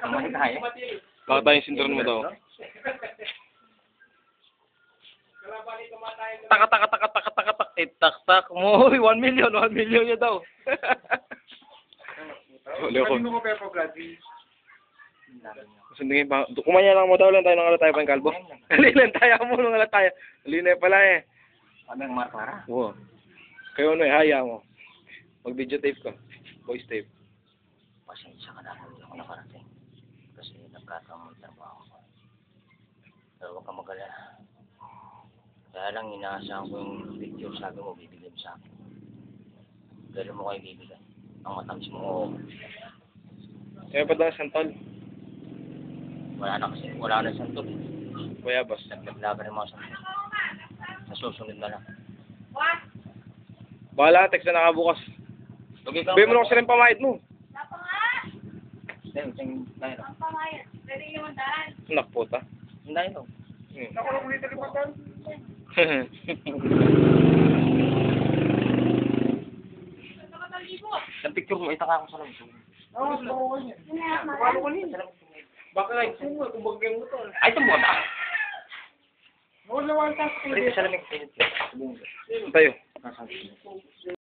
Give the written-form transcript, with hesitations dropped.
Kamay tayo. Baka tayong sinturon mo daw. Tak, tak, tak, tak, tak, tak, tak, tak, tak mo. 1 million, 1 million niya daw. Huli ako. Sundingin pa. Kumanya lang mo daw lang tayo ng alat tayo pang kalbo. Alinan tayo mo ng alat tayo. Alinan pala eh. Ano yung markara? Oo. Kayo ano eh, haya mo. Mag-video tape ka. Voice tape. Pasensya ka na kung hindi ako nakarating. Kasi nagkataon mo trabaho ko. Pero huwag ka mag-alala. Kaya lang inaasahan ko yung picture, sabi mo, bibigyan mo sa akin. Gano'n mo kayo bibigyan. Ang matamis mo, Kaya pa daw santol. wala na santol. Bayabas. Naglaban ng mga santol. Sa susunod na lang. Bahala, text na nakabukas. Bigyan mo na kasi rin pamahid mo. Ang Pamayat. Pwede yung daan. Anak puta. Hindi ito. Ako lang ulit talipatan. Ang picture mo, itaka ako sa lang. Oo, oo. Palo ko niya. Baka nga ito mo, kung bagay mo to. Ay, ito mo na. Oo, lawan ka. Pwede sa lamig. Tayo. Nasaan?